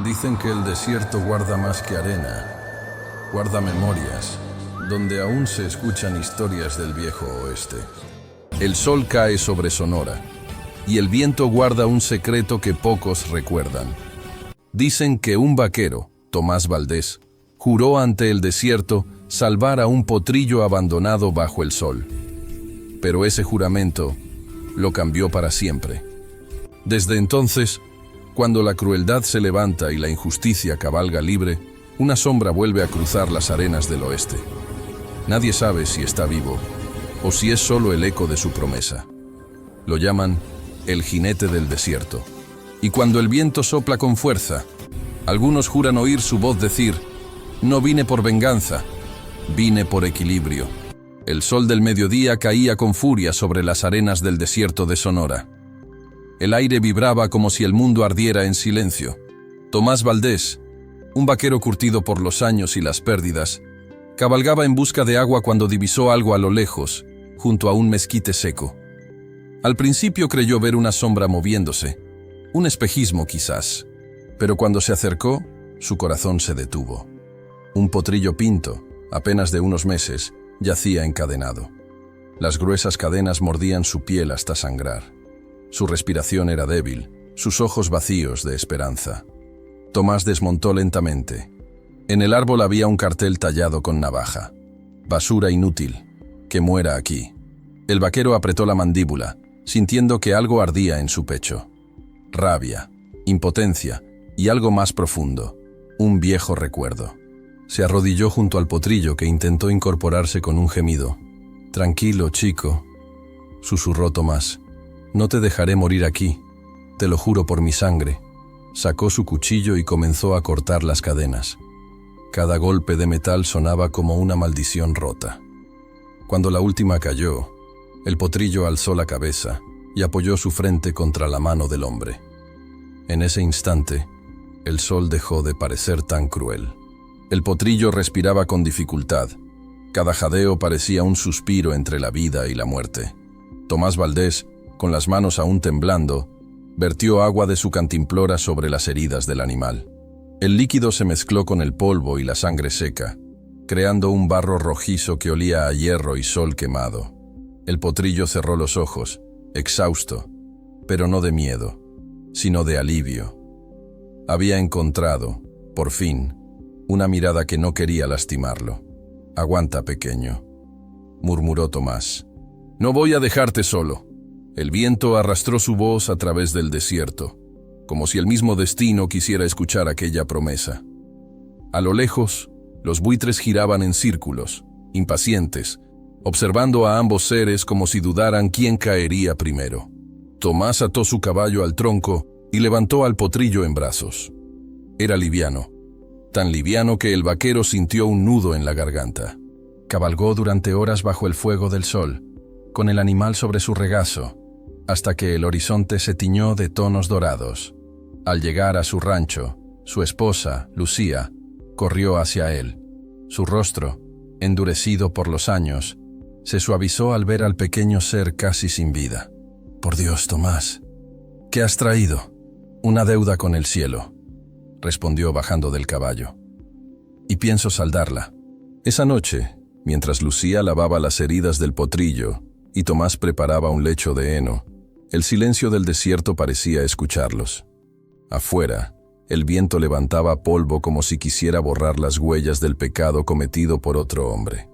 Dicen que el desierto guarda más que arena, guarda memorias, donde aún se escuchan historias del viejo oeste. El sol cae sobre Sonora, y el viento guarda un secreto que pocos recuerdan. Dicen que un vaquero, Tomás Valdés, juró ante el desierto salvar a un potrillo abandonado bajo el sol. Pero ese juramento lo cambió para siempre. Desde entonces, cuando la crueldad se levanta y la injusticia cabalga libre, una sombra vuelve a cruzar las arenas del oeste. Nadie sabe si está vivo o si es solo el eco de su promesa. Lo llaman el jinete del desierto. Y cuando el viento sopla con fuerza, algunos juran oír su voz decir: «No vine por venganza, vine por equilibrio». El sol del mediodía caía con furia sobre las arenas del desierto de Sonora. El aire vibraba como si el mundo ardiera en silencio. Tomás Valdés, un vaquero curtido por los años y las pérdidas, cabalgaba en busca de agua cuando divisó algo a lo lejos, junto a un mezquite seco. Al principio creyó ver una sombra moviéndose, un espejismo quizás, pero cuando se acercó, su corazón se detuvo. Un potrillo pinto, apenas de unos meses, yacía encadenado. Las gruesas cadenas mordían su piel hasta sangrar. Su respiración era débil, sus ojos vacíos de esperanza. Tomás desmontó lentamente. En el árbol había un cartel tallado con navaja: «Basura inútil, que muera aquí». El vaquero apretó la mandíbula, sintiendo que algo ardía en su pecho. Rabia, impotencia y algo más profundo, un viejo recuerdo. Se arrodilló junto al potrillo, que intentó incorporarse con un gemido. «Tranquilo, chico», susurró Tomás. «No te dejaré morir aquí, te lo juro por mi sangre». Sacó su cuchillo y comenzó a cortar las cadenas. Cada golpe de metal sonaba como una maldición rota. Cuando la última cayó, el potrillo alzó la cabeza y apoyó su frente contra la mano del hombre. En ese instante, el sol dejó de parecer tan cruel. El potrillo respiraba con dificultad. Cada jadeo parecía un suspiro entre la vida y la muerte. Tomás Valdés, con las manos aún temblando, vertió agua de su cantimplora sobre las heridas del animal. El líquido se mezcló con el polvo y la sangre seca, creando un barro rojizo que olía a hierro y sol quemado. El potrillo cerró los ojos, exhausto, pero no de miedo, sino de alivio. Había encontrado, por fin, una mirada que no quería lastimarlo. «Aguanta, pequeño», murmuró Tomás. «No voy a dejarte solo». El viento arrastró su voz a través del desierto, como si el mismo destino quisiera escuchar aquella promesa. A lo lejos, los buitres giraban en círculos, impacientes, observando a ambos seres como si dudaran quién caería primero. Tomás ató su caballo al tronco y levantó al potrillo en brazos. Era liviano, tan liviano que el vaquero sintió un nudo en la garganta. Cabalgó durante horas bajo el fuego del sol, con el animal sobre su regazo, hasta que el horizonte se tiñó de tonos dorados. Al llegar a su rancho, su esposa, Lucía, corrió hacia él. Su rostro, endurecido por los años, se suavizó al ver al pequeño ser casi sin vida. «Por Dios, Tomás, ¿qué has traído?» «Una deuda con el cielo», respondió bajando del caballo. «Y pienso saldarla». Esa noche, mientras Lucía lavaba las heridas del potrillo y Tomás preparaba un lecho de heno, el silencio del desierto parecía escucharlos. Afuera, el viento levantaba polvo como si quisiera borrar las huellas del pecado cometido por otro hombre.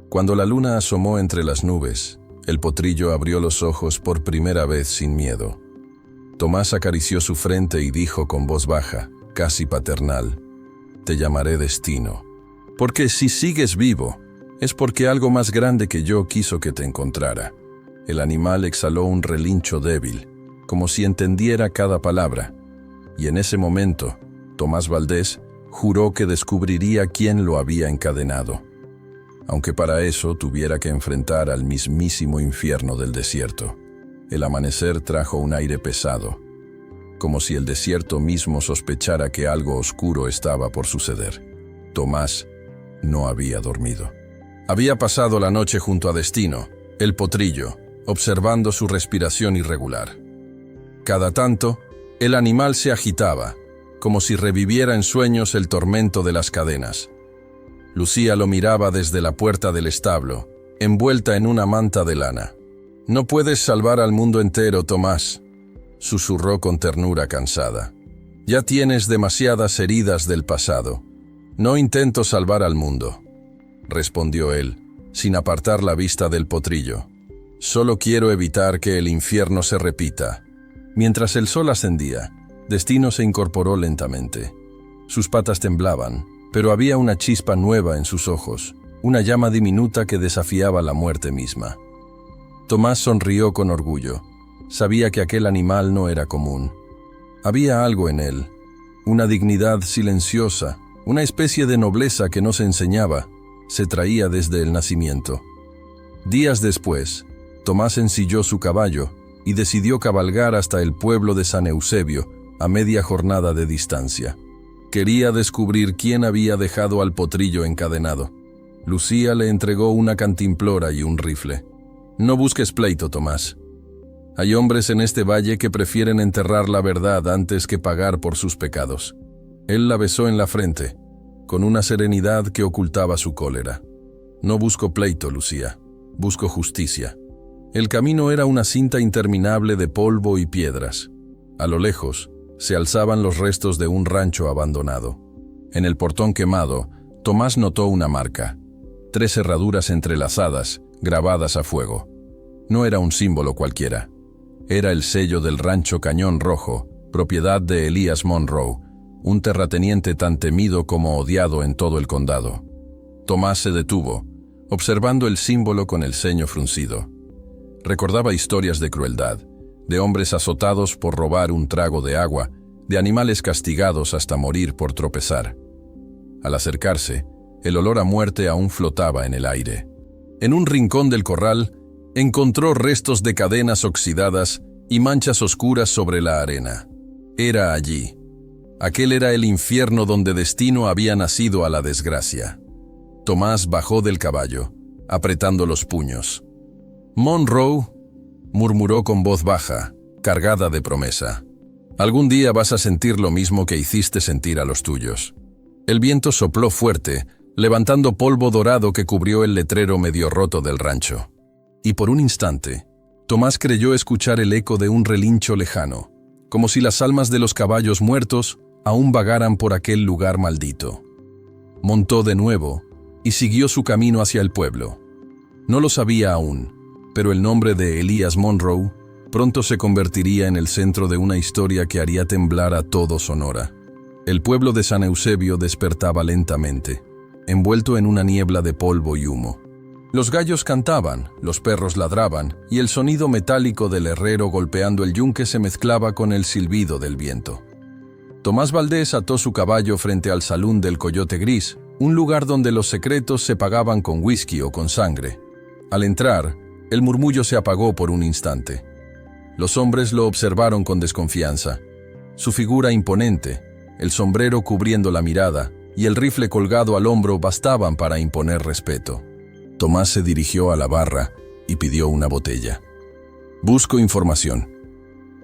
Cuando la luna asomó entre las nubes, el potrillo abrió los ojos por primera vez sin miedo. Tomás acarició su frente y dijo con voz baja, casi paternal: «Te llamaré Destino, porque si sigues vivo, es porque algo más grande que yo quiso que te encontrara». El animal exhaló un relincho débil, como si entendiera cada palabra, y en ese momento, Tomás Valdés juró que descubriría quién lo había encadenado, aunque para eso tuviera que enfrentar al mismísimo infierno del desierto. El amanecer trajo un aire pesado, como si el desierto mismo sospechara que algo oscuro estaba por suceder. Tomás no había dormido. Había pasado la noche junto a Destino, el potrillo, observando su respiración irregular. Cada tanto, el animal se agitaba, como si reviviera en sueños el tormento de las cadenas. Lucía lo miraba desde la puerta del establo, envuelta en una manta de lana. «No puedes salvar al mundo entero, Tomás», susurró con ternura cansada. «Ya tienes demasiadas heridas del pasado. No intento salvar al mundo», respondió él, sin apartar la vista del potrillo. «Solo quiero evitar que el infierno se repita». Mientras el sol ascendía, Destino se incorporó lentamente. Sus patas temblaban, pero había una chispa nueva en sus ojos, una llama diminuta que desafiaba la muerte misma. Tomás sonrió con orgullo. Sabía que aquel animal no era común. Había algo en él, una dignidad silenciosa, una especie de nobleza que no se enseñaba, se traía desde el nacimiento. Días después, Tomás ensilló su caballo y decidió cabalgar hasta el pueblo de San Eusebio, a media jornada de distancia. Quería descubrir quién había dejado al potrillo encadenado. Lucía le entregó una cantimplora y un rifle. «No busques pleito, Tomás. Hay hombres en este valle que prefieren enterrar la verdad antes que pagar por sus pecados». Él la besó en la frente, con una serenidad que ocultaba su cólera. «No busco pleito, Lucía. Busco justicia». El camino era una cinta interminable de polvo y piedras. A lo lejos, se alzaban los restos de un rancho abandonado. En el portón quemado, Tomás notó una marca. 3 herraduras entrelazadas, grabadas a fuego. No era un símbolo cualquiera. Era el sello del rancho Cañón Rojo, propiedad de Elías Monroe, un terrateniente tan temido como odiado en todo el condado. Tomás se detuvo, observando el símbolo con el ceño fruncido. Recordaba historias de crueldad, de hombres azotados por robar un trago de agua, de animales castigados hasta morir por tropezar. Al acercarse, el olor a muerte aún flotaba en el aire. En un rincón del corral, encontró restos de cadenas oxidadas y manchas oscuras sobre la arena. Era allí. Aquel era el infierno donde Destino había nacido a la desgracia. Tomás bajó del caballo, apretando los puños. «Monroe», murmuró con voz baja, cargada de promesa. «Algún día vas a sentir lo mismo que hiciste sentir a los tuyos». El viento sopló fuerte, levantando polvo dorado que cubrió el letrero medio roto del rancho. Y por un instante, Tomás creyó escuchar el eco de un relincho lejano, como si las almas de los caballos muertos aún vagaran por aquel lugar maldito. Montó de nuevo y siguió su camino hacia el pueblo. No lo sabía aún, pero el nombre de Elías Monroe pronto se convertiría en el centro de una historia que haría temblar a todo Sonora. El pueblo de San Eusebio despertaba lentamente, envuelto en una niebla de polvo y humo. Los gallos cantaban, los perros ladraban, y el sonido metálico del herrero golpeando el yunque se mezclaba con el silbido del viento. Tomás Valdés ató su caballo frente al salón del Coyote Gris, un lugar donde los secretos se pagaban con whisky o con sangre. Al entrar, el murmullo se apagó por un instante. Los hombres lo observaron con desconfianza. Su figura imponente, el sombrero cubriendo la mirada y el rifle colgado al hombro bastaban para imponer respeto. Tomás se dirigió a la barra y pidió una botella. «Busco información»,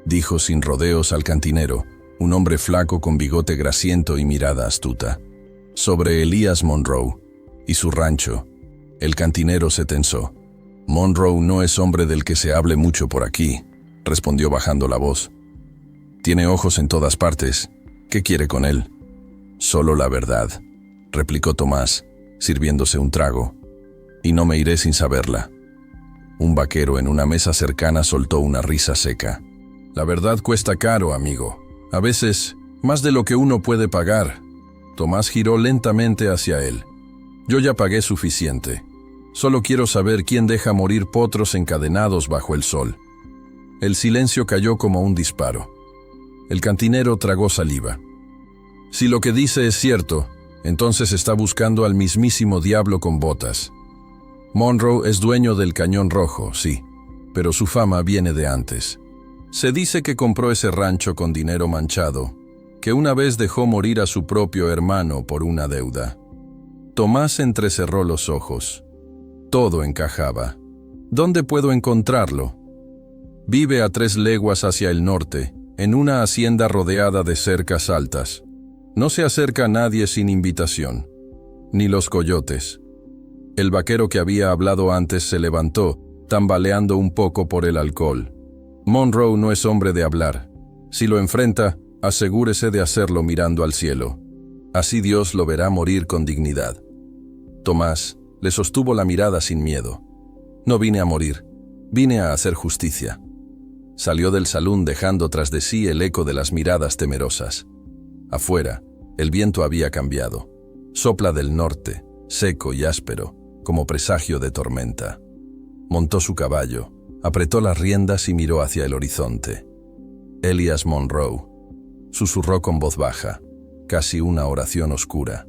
dijo sin rodeos al cantinero, un hombre flaco con bigote grasiento y mirada astuta. «Sobre Elías Monroe y su rancho». El cantinero se tensó. «Monroe no es hombre del que se hable mucho por aquí», respondió bajando la voz. «Tiene ojos en todas partes. ¿Qué quiere con él?» «Solo la verdad», replicó Tomás, sirviéndose un trago. «Y no me iré sin saberla». Un vaquero en una mesa cercana soltó una risa seca. «La verdad cuesta caro, amigo. A veces, más de lo que uno puede pagar». Tomás giró lentamente hacia él. «Yo ya pagué suficiente. Solo quiero saber quién deja morir potros encadenados bajo el sol». El silencio cayó como un disparo. El cantinero tragó saliva. «Si lo que dice es cierto, entonces está buscando al mismísimo diablo con botas. Monroe es dueño del Cañón Rojo, sí, pero su fama viene de antes. Se dice que compró ese rancho con dinero manchado, que una vez dejó morir a su propio hermano por una deuda». Tomás entrecerró los ojos. Todo encajaba. «¿Dónde puedo encontrarlo?» «Vive a 3 leguas hacia el norte, en una hacienda rodeada de cercas altas. No se acerca nadie sin invitación, ni los coyotes. El vaquero que había hablado antes se levantó, tambaleando un poco por el alcohol. Monroe no es hombre de hablar. Si lo enfrenta, asegúrese de hacerlo mirando al cielo. Así Dios lo verá morir con dignidad. Tomás le sostuvo la mirada sin miedo. No vine a morir, vine a hacer justicia. Salió del salón dejando tras de sí el eco de las miradas temerosas. Afuera, el viento había cambiado. Sopla del norte, seco y áspero, como presagio de tormenta. Montó su caballo, apretó las riendas y miró hacia el horizonte. Elias Monroe susurró con voz baja, casi una oración oscura.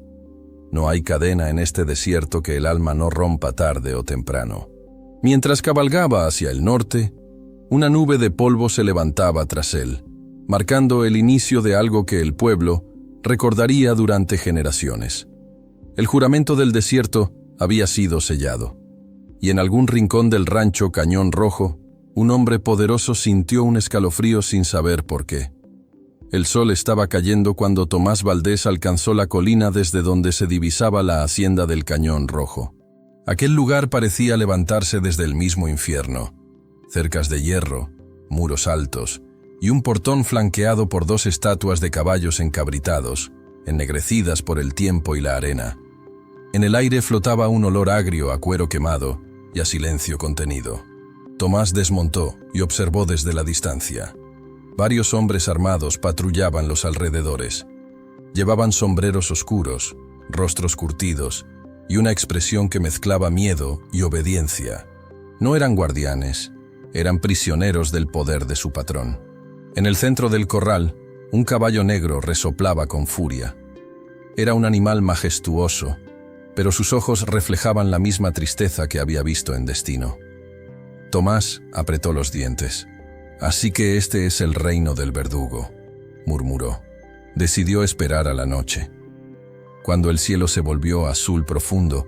No hay cadena en este desierto que el alma no rompa tarde o temprano. Mientras cabalgaba hacia el norte, una nube de polvo se levantaba tras él, marcando el inicio de algo que el pueblo recordaría durante generaciones. El juramento del desierto había sido sellado, y en algún rincón del rancho Cañón Rojo, un hombre poderoso sintió un escalofrío sin saber por qué. El sol estaba cayendo cuando Tomás Valdés alcanzó la colina desde donde se divisaba la hacienda del Cañón Rojo. Aquel lugar parecía levantarse desde el mismo infierno. Cercas de hierro, muros altos y un portón flanqueado por dos estatuas de caballos encabritados, ennegrecidas por el tiempo y la arena. En el aire flotaba un olor agrio a cuero quemado y a silencio contenido. Tomás desmontó y observó desde la distancia. Varios hombres armados patrullaban los alrededores. Llevaban sombreros oscuros, rostros curtidos y una expresión que mezclaba miedo y obediencia. No eran guardianes, eran prisioneros del poder de su patrón. En el centro del corral, un caballo negro resoplaba con furia. Era un animal majestuoso, pero sus ojos reflejaban la misma tristeza que había visto en Destino. Tomás apretó los dientes. «Así que este es el reino del verdugo», murmuró. Decidió esperar a la noche. Cuando el cielo se volvió azul profundo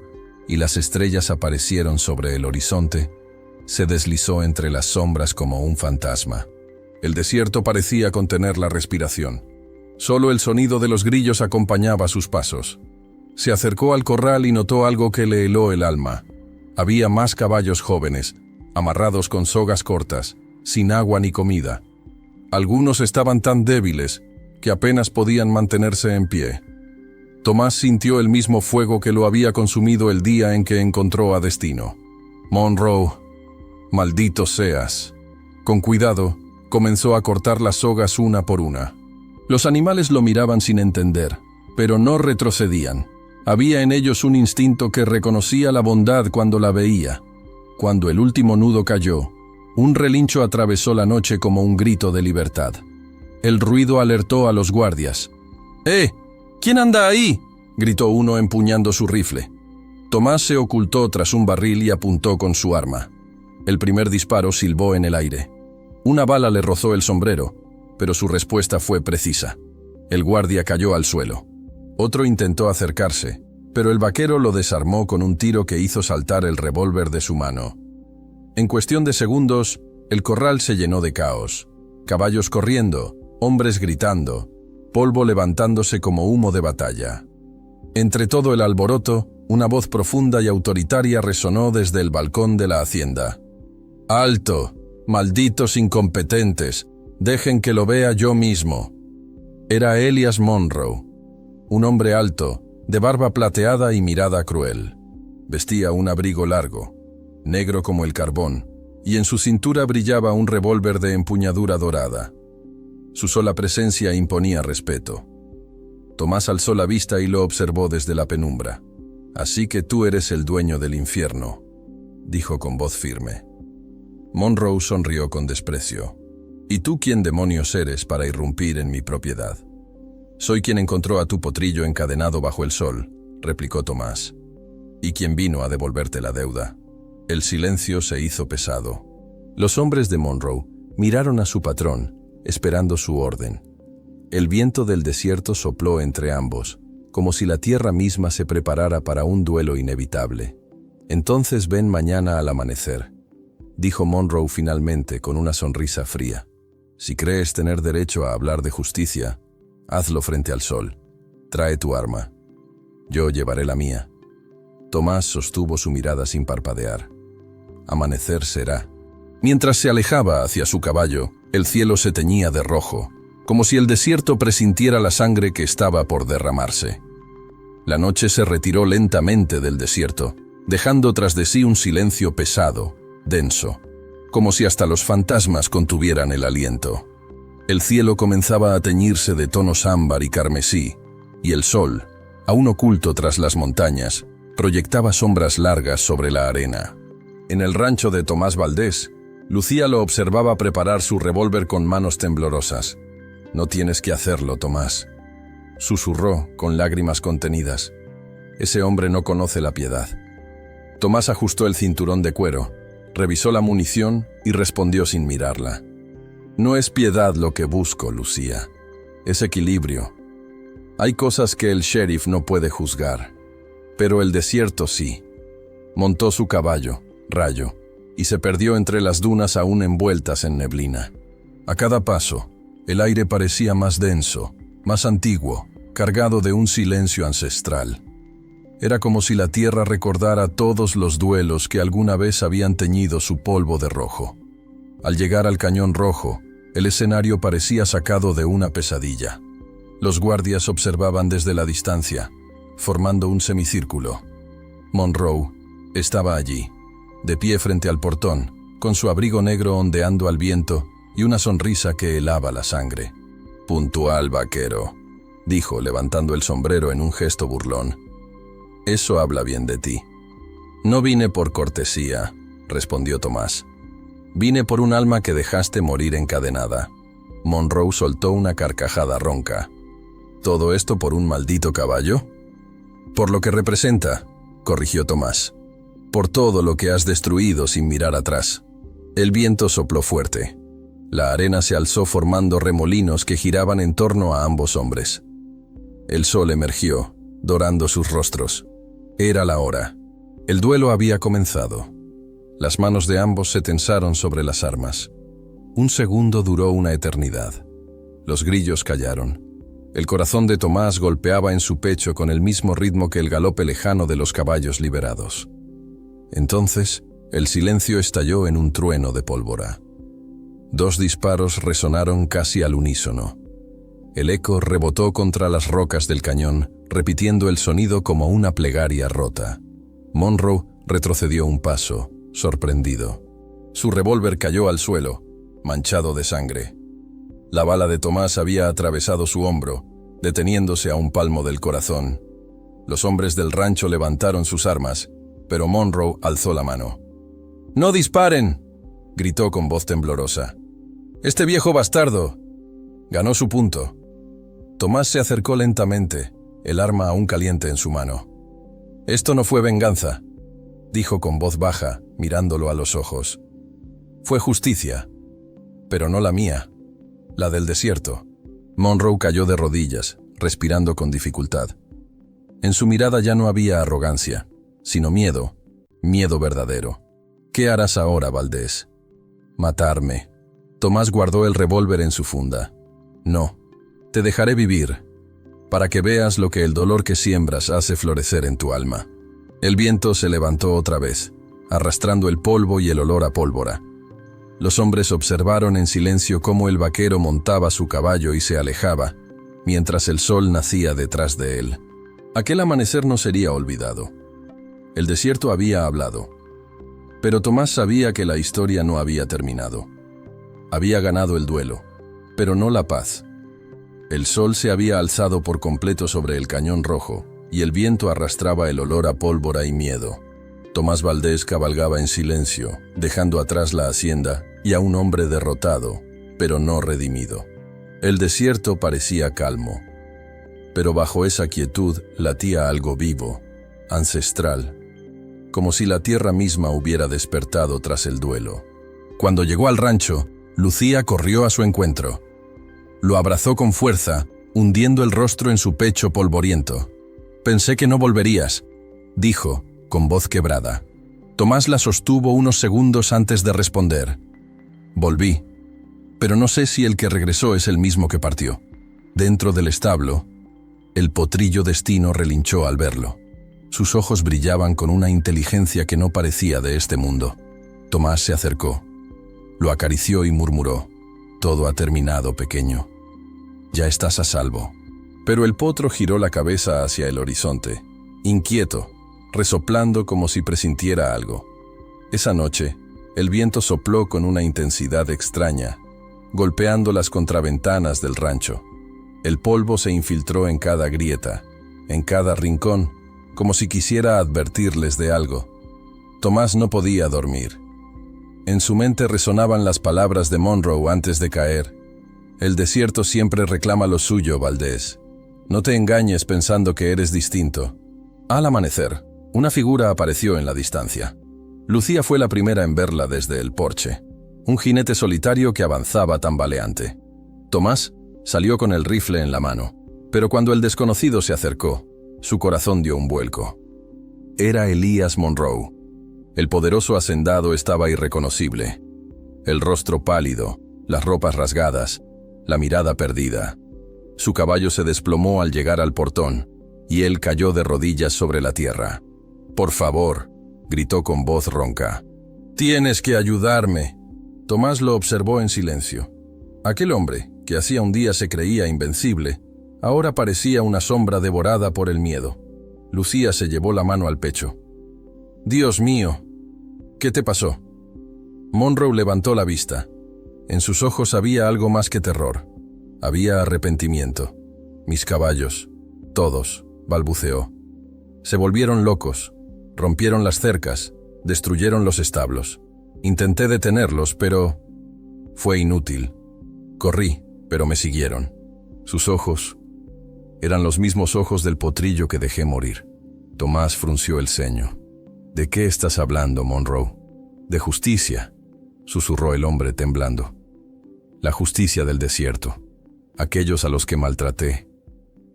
y las estrellas aparecieron sobre el horizonte, se deslizó entre las sombras como un fantasma. El desierto parecía contener la respiración. Solo el sonido de los grillos acompañaba sus pasos. Se acercó al corral y notó algo que le heló el alma. Había más caballos jóvenes, amarrados con sogas cortas, sin agua ni comida. Algunos estaban tan débiles que apenas podían mantenerse en pie. Tomás sintió el mismo fuego que lo había consumido el día en que encontró a Destino. «Monroe, maldito seas». Con cuidado, comenzó a cortar las sogas una por una. Los animales lo miraban sin entender, pero no retrocedían. Había en ellos un instinto que reconocía la bondad cuando la veía. Cuando el último nudo cayó, un relincho atravesó la noche como un grito de libertad. El ruido alertó a los guardias. «¡Eh! ¿Quién anda ahí?», gritó uno empuñando su rifle. Tomás se ocultó tras un barril y apuntó con su arma. El primer disparo silbó en el aire. Una bala le rozó el sombrero, pero su respuesta fue precisa. El guardia cayó al suelo. Otro intentó acercarse, pero el vaquero lo desarmó con un tiro que hizo saltar el revólver de su mano. En cuestión de segundos, el corral se llenó de caos. Caballos corriendo, hombres gritando, polvo levantándose como humo de batalla. Entre todo el alboroto, una voz profunda y autoritaria resonó desde el balcón de la hacienda. «¡Alto! Malditos incompetentes! Dejen que lo vea yo mismo». Era Elias Monroe, un hombre alto, de barba plateada y mirada cruel. Vestía un abrigo largo, negro como el carbón, y en su cintura brillaba un revólver de empuñadura dorada. Su sola presencia imponía respeto. Tomás alzó la vista y lo observó desde la penumbra. «Así que tú eres el dueño del infierno», dijo con voz firme. Monroe sonrió con desprecio. «¿Y tú quién demonios eres para irrumpir en mi propiedad?» «Soy quien encontró a tu potrillo encadenado bajo el sol», replicó Tomás. «Y quien vino a devolverte la deuda». El silencio se hizo pesado. Los hombres de Monroe miraron a su patrón, esperando su orden. El viento del desierto sopló entre ambos, como si la tierra misma se preparara para un duelo inevitable. «Entonces ven mañana al amanecer», dijo Monroe finalmente con una sonrisa fría. Si crees tener derecho a hablar de justicia, hazlo frente al sol. Trae tu arma. Yo llevaré la mía. Tomás sostuvo su mirada sin parpadear. Amanecer será. Mientras se alejaba hacia su caballo, el cielo se teñía de rojo, como si el desierto presintiera la sangre que estaba por derramarse. La noche se retiró lentamente del desierto, dejando tras de sí un silencio pesado, denso, como si hasta los fantasmas contuvieran el aliento. El cielo comenzaba a teñirse de tonos ámbar y carmesí, y el sol, aún oculto tras las montañas, proyectaba sombras largas sobre la arena. En el rancho de Tomás Valdés, Lucía lo observaba preparar su revólver con manos temblorosas. «No tienes que hacerlo, Tomás», susurró con lágrimas contenidas. «Ese hombre no conoce la piedad». Tomás ajustó el cinturón de cuero, revisó la munición y respondió sin mirarla. «No es piedad lo que busco, Lucía. Es equilibrio. Hay cosas que el sheriff no puede juzgar, pero el desierto sí». Montó su caballo, Rayo, y se perdió entre las dunas aún envueltas en neblina. A cada paso, el aire parecía más denso, más antiguo, cargado de un silencio ancestral. Era como si la tierra recordara todos los duelos que alguna vez habían teñido su polvo de rojo. Al llegar al Cañón Rojo, el escenario parecía sacado de una pesadilla. Los guardias observaban desde la distancia, formando un semicírculo. Monroe estaba allí, de pie frente al portón, con su abrigo negro ondeando al viento y una sonrisa que helaba la sangre. «Puntual, vaquero», dijo, levantando el sombrero en un gesto burlón. «Eso habla bien de ti». «No vine por cortesía», respondió Tomás. «Vine por un alma que dejaste morir encadenada». Monroe soltó una carcajada ronca. «¿Todo esto por un maldito caballo?» «Por lo que representa», corrigió Tomás. «Por todo lo que has destruido sin mirar atrás». El viento sopló fuerte. La arena se alzó formando remolinos que giraban en torno a ambos hombres. El sol emergió, dorando sus rostros. Era la hora. El duelo había comenzado. Las manos de ambos se tensaron sobre las armas. Un segundo duró una eternidad. Los grillos callaron. El corazón de Tomás golpeaba en su pecho con el mismo ritmo que el galope lejano de los caballos liberados. Entonces, el silencio estalló en un trueno de pólvora. 2 disparos resonaron casi al unísono. El eco rebotó contra las rocas del cañón, repitiendo el sonido como una plegaria rota. Monroe retrocedió un paso, sorprendido. Su revólver cayó al suelo, manchado de sangre. La bala de Tomás había atravesado su hombro, deteniéndose a un palmo del corazón. Los hombres del rancho levantaron sus armas, pero Monroe alzó la mano. «¡No disparen!», gritó con voz temblorosa. «Este viejo bastardo». Ganó su punto. Tomás se acercó lentamente, el arma aún caliente en su mano. «Esto no fue venganza», dijo con voz baja, mirándolo a los ojos. «Fue justicia, pero no la mía, la del desierto». Monroe cayó de rodillas, respirando con dificultad. En su mirada ya no había arrogancia, sino miedo, miedo verdadero. «¿Qué harás ahora, Valdés?» «Matarme». Tomás guardó el revólver en su funda. «No, te dejaré vivir, para que veas lo que el dolor que siembras hace florecer en tu alma». El viento se levantó otra vez, arrastrando el polvo y el olor a pólvora. Los hombres observaron en silencio cómo el vaquero montaba su caballo y se alejaba, mientras el sol nacía detrás de él. Aquel amanecer no sería olvidado. El desierto había hablado. Pero Tomás sabía que la historia no había terminado. Había ganado el duelo, pero no la paz. El sol se había alzado por completo sobre el Cañón Rojo, y el viento arrastraba el olor a pólvora y miedo. Tomás Valdés cabalgaba en silencio, dejando atrás la hacienda y a un hombre derrotado, pero no redimido. El desierto parecía calmo, pero bajo esa quietud latía algo vivo, ancestral, como si la tierra misma hubiera despertado tras el duelo. Cuando llegó al rancho, Lucía corrió a su encuentro. Lo abrazó con fuerza, hundiendo el rostro en su pecho polvoriento. «Pensé que no volverías», dijo, con voz quebrada. Tomás la sostuvo unos segundos antes de responder. «Volví. Pero no sé si el que regresó es el mismo que partió. Dentro del establo, el potrillo Destino relinchó al verlo. Sus ojos brillaban con una inteligencia que no parecía de este mundo. Tomás se acercó, lo acarició y murmuró: «Todo ha terminado, pequeño. Ya estás a salvo». Pero el potro giró la cabeza hacia el horizonte, inquieto, resoplando como si presintiera algo. Esa noche, el viento sopló con una intensidad extraña, golpeando las contraventanas del rancho. El polvo se infiltró en cada grieta, en cada rincón, como si quisiera advertirles de algo. Tomás no podía dormir. En su mente resonaban las palabras de Monroe antes de caer: «El desierto siempre reclama lo suyo, Valdés. No te engañes pensando que eres distinto». Al amanecer, una figura apareció en la distancia. Lucía fue la primera en verla desde el porche. Un jinete solitario que avanzaba tambaleante. Tomás salió con el rifle en la mano, pero cuando el desconocido se acercó, su corazón dio un vuelco. Era Elías Monroe. El poderoso hacendado estaba irreconocible. El rostro pálido, las ropas rasgadas, la mirada perdida. Su caballo se desplomó al llegar al portón, y él cayó de rodillas sobre la tierra. «Por favor», gritó con voz ronca. «Tienes que ayudarme». Tomás lo observó en silencio. Aquel hombre, que hacía un día se creía invencible, ahora parecía una sombra devorada por el miedo. Lucía se llevó la mano al pecho. «Dios mío, ¿qué te pasó?» Monroe levantó la vista. En sus ojos había algo más que terror. Había arrepentimiento. «Mis caballos, todos», balbuceó. «Se volvieron locos, rompieron las cercas, destruyeron los establos. Intenté detenerlos, pero fue inútil. Corrí, pero me siguieron». Sus ojos eran los mismos ojos del potrillo que dejé morir. Tomás frunció el ceño. «¿De qué estás hablando, Monroe?» «De justicia», susurró el hombre temblando. «La justicia del desierto. Aquellos a los que maltraté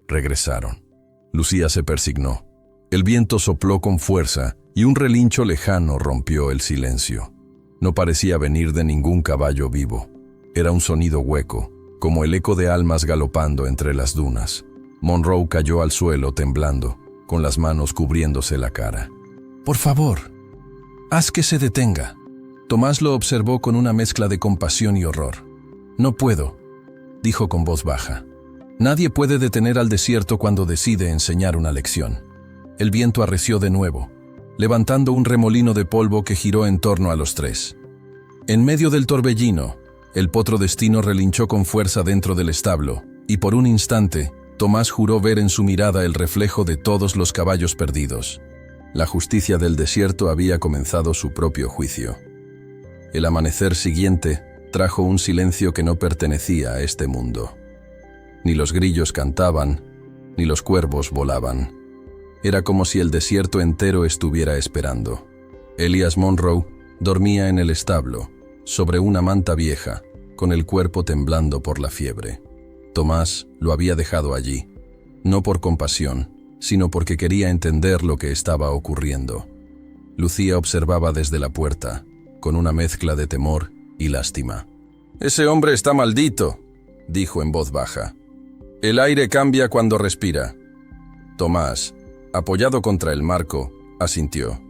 regresaron». Lucía se persignó. El viento sopló con fuerza y un relincho lejano rompió el silencio. No parecía venir de ningún caballo vivo. Era un sonido hueco, como el eco de almas galopando entre las dunas. Monroe cayó al suelo temblando, con las manos cubriéndose la cara. «Por favor, haz que se detenga». Tomás lo observó con una mezcla de compasión y horror. «No puedo», dijo con voz baja. «Nadie puede detener al desierto cuando decide enseñar una lección». El viento arreció de nuevo, levantando un remolino de polvo que giró en torno a los tres. En medio del torbellino, el potro Destino relinchó con fuerza dentro del establo, y por un instante, Tomás juró ver en su mirada el reflejo de todos los caballos perdidos. La justicia del desierto había comenzado su propio juicio. El amanecer siguiente trajo un silencio que no pertenecía a este mundo. Ni los grillos cantaban, ni los cuervos volaban. Era como si el desierto entero estuviera esperando. Elías Monroe dormía en el establo, sobre una manta vieja, con el cuerpo temblando por la fiebre. Tomás lo había dejado allí, no por compasión, sino porque quería entender lo que estaba ocurriendo. Lucía observaba desde la puerta, con una mezcla de temor y lástima. «Ese hombre está maldito», dijo en voz baja. «El aire cambia cuando respira». Tomás, apoyado contra el marco, asintió.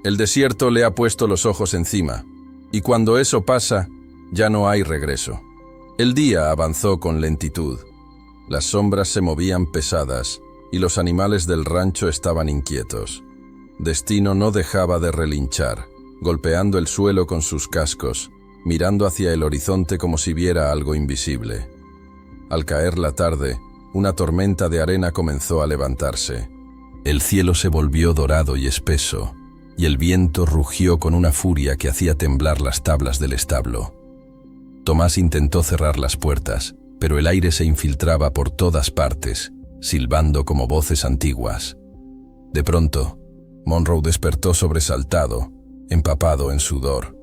«El desierto le ha puesto los ojos encima, y cuando eso pasa, ya no hay regreso». El día avanzó con lentitud. Las sombras se movían pesadas, y los animales del rancho estaban inquietos. Destino no dejaba de relinchar, golpeando el suelo con sus cascos, mirando hacia el horizonte como si viera algo invisible. Al caer la tarde, una tormenta de arena comenzó a levantarse. El cielo se volvió dorado y espeso, y el viento rugió con una furia que hacía temblar las tablas del establo. Tomás intentó cerrar las puertas, pero el aire se infiltraba por todas partes, silbando como voces antiguas. De pronto, Monroe despertó sobresaltado, empapado en sudor.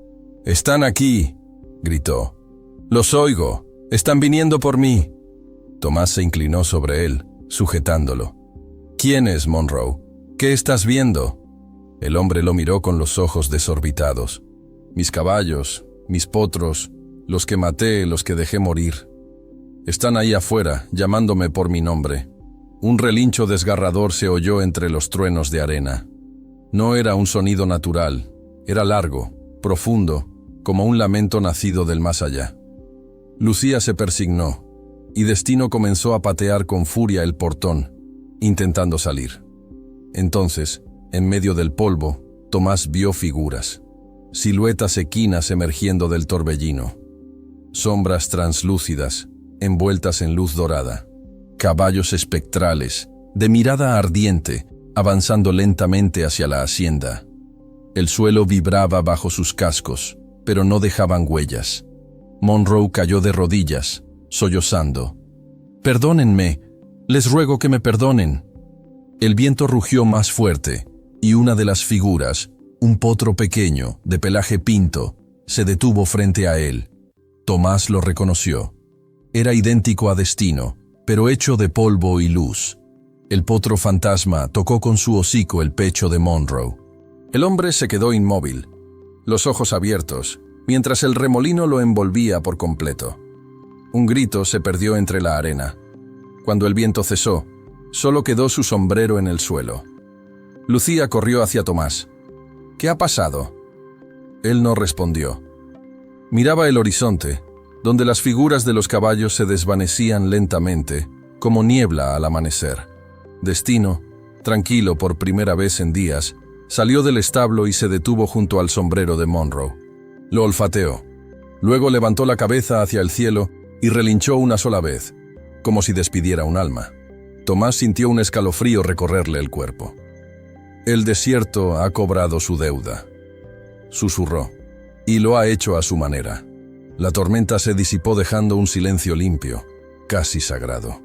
«¡Están aquí!», gritó. «¡Los oigo! ¡Están viniendo por mí!». Tomás se inclinó sobre él, sujetándolo. «¿Quién es, Monroe? ¿Qué estás viendo?». El hombre lo miró con los ojos desorbitados. «Mis caballos, mis potros, Los que maté, los que dejé morir. Están ahí afuera, llamándome por mi nombre. Un relincho desgarrador se oyó entre los truenos de arena. No era un sonido natural, era largo, profundo, como un lamento nacido del más allá. Lucía se persignó, y Destino comenzó a patear con furia el portón, intentando salir. Entonces, en medio del polvo, Tomás vio figuras, siluetas equinas emergiendo del torbellino, sombras translúcidas, envueltas en luz dorada, caballos espectrales, de mirada ardiente, avanzando lentamente hacia la hacienda. El suelo vibraba bajo sus cascos, pero no dejaban huellas. Monroe cayó de rodillas, sollozando. «Perdónenme, les ruego que me perdonen». El viento rugió más fuerte, y una de las figuras, un potro pequeño, de pelaje pinto, se detuvo frente a él. Tomás lo reconoció. Era idéntico a Destino, pero hecho de polvo y luz. El potro fantasma tocó con su hocico el pecho de Monroe. El hombre se quedó inmóvil, los ojos abiertos, mientras el remolino lo envolvía por completo. Un grito se perdió entre la arena. Cuando el viento cesó, solo quedó su sombrero en el suelo. Lucía corrió hacia Tomás. «¿Qué ha pasado?» Él no respondió. Miraba el horizonte, donde las figuras de los caballos se desvanecían lentamente, como niebla al amanecer. Destino, tranquilo por primera vez en días, salió del establo y se detuvo junto al sombrero de Monroe. Lo olfateó. Luego levantó la cabeza hacia el cielo y relinchó una sola vez, como si despidiera un alma. Tomás sintió un escalofrío recorrerle el cuerpo. «El desierto ha cobrado su deuda», susurró, «y lo ha hecho a su manera». La tormenta se disipó dejando un silencio limpio, casi sagrado.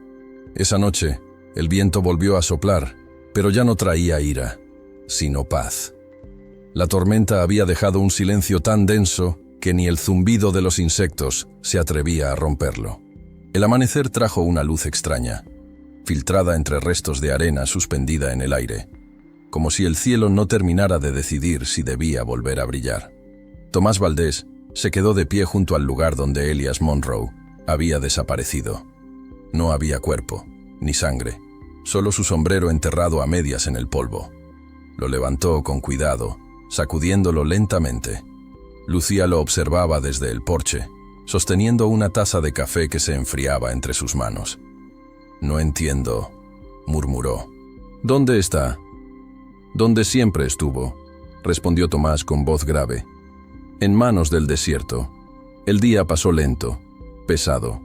Esa noche, el viento volvió a soplar, pero ya no traía ira, sino paz. La tormenta había dejado un silencio tan denso que ni el zumbido de los insectos se atrevía a romperlo. El amanecer trajo una luz extraña, filtrada entre restos de arena suspendida en el aire, como si el cielo no terminara de decidir si debía volver a brillar. Tomás Valdés se quedó de pie junto al lugar donde Elias Monroe había desaparecido. No había cuerpo, ni sangre, solo su sombrero enterrado a medias en el polvo. Lo levantó con cuidado, sacudiéndolo lentamente. Lucía lo observaba desde el porche, sosteniendo una taza de café que se enfriaba entre sus manos. «No entiendo», murmuró. «¿Dónde está?» «Donde siempre estuvo», respondió Tomás con voz grave. «En manos del desierto». El día pasó lento, pesado.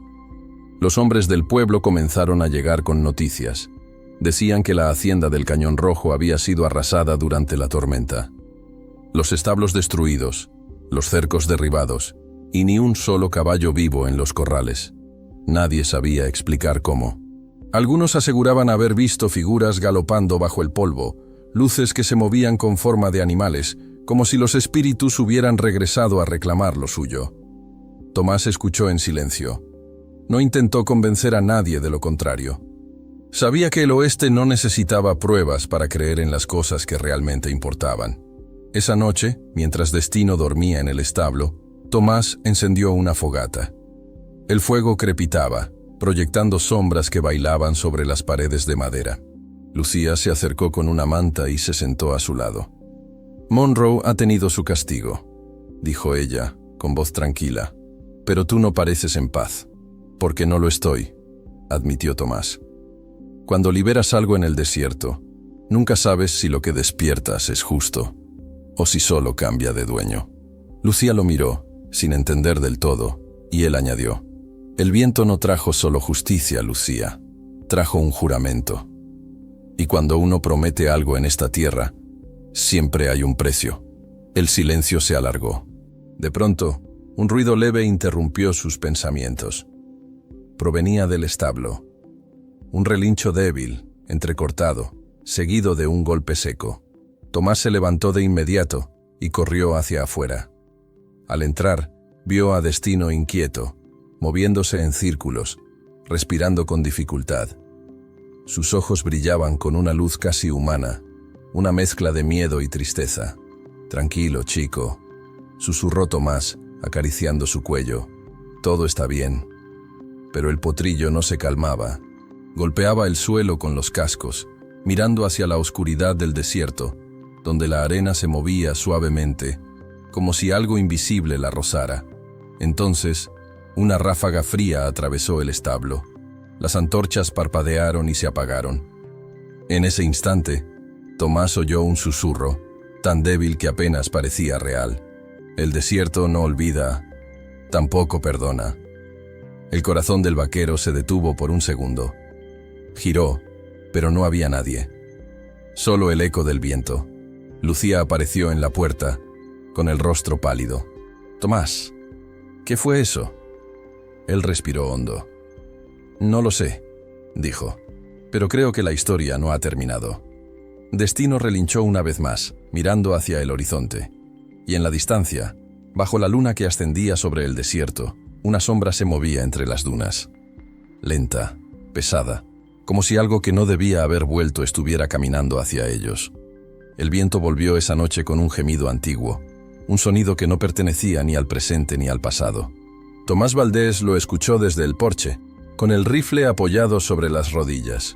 Los hombres del pueblo comenzaron a llegar con noticias. Decían que la hacienda del Cañón Rojo había sido arrasada durante la tormenta. Los establos destruidos, los cercos derribados, y ni un solo caballo vivo en los corrales. Nadie sabía explicar cómo. Algunos aseguraban haber visto figuras galopando bajo el polvo, luces que se movían con forma de animales, como si los espíritus hubieran regresado a reclamar lo suyo. Tomás escuchó en silencio. No intentó convencer a nadie de lo contrario. Sabía que el oeste no necesitaba pruebas para creer en las cosas que realmente importaban. Esa noche, mientras Destino dormía en el establo, Tomás encendió una fogata. El fuego crepitaba, proyectando sombras que bailaban sobre las paredes de madera. Lucía se acercó con una manta y se sentó a su lado. «Monroe ha tenido su castigo», dijo ella, con voz tranquila. «Pero tú no pareces en paz». «Porque no lo estoy», admitió Tomás. «Cuando liberas algo en el desierto, nunca sabes si lo que despiertas es justo, o si solo cambia de dueño». Lucía lo miró, sin entender del todo, y él añadió: «El viento no trajo solo justicia, Lucía, trajo un juramento. Y cuando uno promete algo en esta tierra, siempre hay un precio». El silencio se alargó. De pronto, un ruido leve interrumpió sus pensamientos. Provenía del establo. Un relincho débil, entrecortado, seguido de un golpe seco. Tomás se levantó de inmediato y corrió hacia afuera. Al entrar, vio a Destino inquieto, moviéndose en círculos, respirando con dificultad. Sus ojos brillaban con una luz casi humana, una mezcla de miedo y tristeza. «Tranquilo, chico», susurró Tomás, acariciando su cuello. Todo está bien. Pero el potrillo no se calmaba. Golpeaba el suelo con los cascos, mirando hacia la oscuridad del desierto, donde la arena se movía suavemente, como si algo invisible la rozara. Entonces, una ráfaga fría atravesó el establo. Las antorchas parpadearon y se apagaron. En ese instante, Tomás oyó un susurro, tan débil que apenas parecía real. El desierto no olvida, tampoco perdona. El corazón del vaquero se detuvo por un segundo. Giró, pero no había nadie. Solo el eco del viento. Lucía apareció en la puerta, con el rostro pálido. «Tomás, ¿qué fue eso?» Él respiró hondo. «No lo sé», dijo, «pero creo que la historia no ha terminado». Destino relinchó una vez más, mirando hacia el horizonte. Y en la distancia, bajo la luna que ascendía sobre el desierto, una sombra se movía entre las dunas. Lenta, pesada, como si algo que no debía haber vuelto estuviera caminando hacia ellos. El viento volvió esa noche con un gemido antiguo, un sonido que no pertenecía ni al presente ni al pasado. Tomás Valdés lo escuchó desde el porche, con el rifle apoyado sobre las rodillas.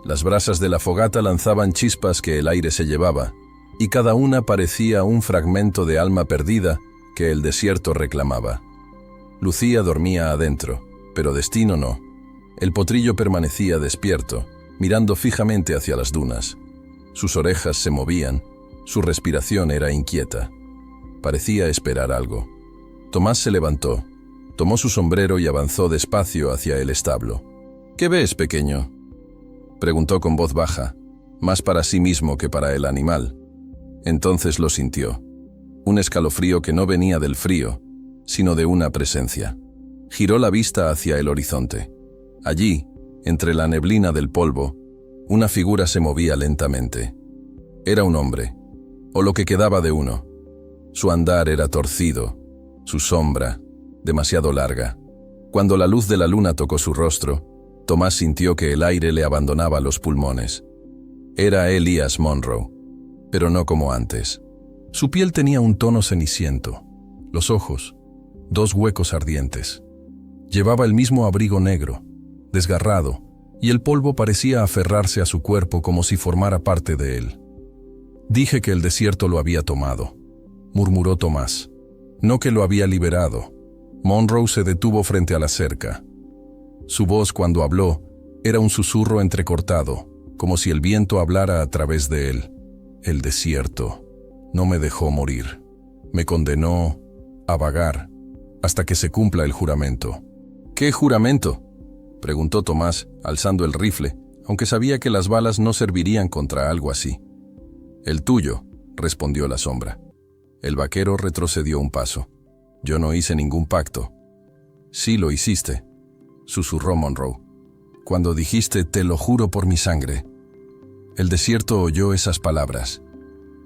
Las brasas de la fogata lanzaban chispas que el aire se llevaba, y cada una parecía un fragmento de alma perdida que el desierto reclamaba. Lucía dormía adentro, pero Destino no. El potrillo permanecía despierto, mirando fijamente hacia las dunas. Sus orejas se movían, su respiración era inquieta. Parecía esperar algo. Tomás se levantó, tomó su sombrero y avanzó despacio hacia el establo. «¿Qué ves, pequeño?», preguntó con voz baja, más para sí mismo que para el animal. Entonces lo sintió. Un escalofrío que no venía del frío, sino de una presencia. Giró la vista hacia el horizonte. Allí, entre la neblina del polvo, una figura se movía lentamente. Era un hombre, o lo que quedaba de uno. Su andar era torcido, su sombra, demasiado larga. Cuando la luz de la luna tocó su rostro, Tomás sintió que el aire le abandonaba los pulmones. Era Elias Monroe, pero no como antes. Su piel tenía un tono ceniciento, los ojos, dos huecos ardientes. Llevaba el mismo abrigo negro, desgarrado, y el polvo parecía aferrarse a su cuerpo como si formara parte de él. «Dije que el desierto lo había tomado», murmuró Tomás. «No que lo había liberado». Monroe se detuvo frente a la cerca. Su voz, cuando habló, era un susurro entrecortado, como si el viento hablara a través de él. «El desierto no me dejó morir. Me condenó a vagar hasta que se cumpla el juramento». «¿Qué juramento?», preguntó Tomás, alzando el rifle, aunque sabía que las balas no servirían contra algo así. «El tuyo», respondió la sombra. El vaquero retrocedió un paso. «Yo no hice ningún pacto». «Sí lo hiciste», susurró Monroe. «Cuando dijiste, te lo juro por mi sangre». El desierto oyó esas palabras,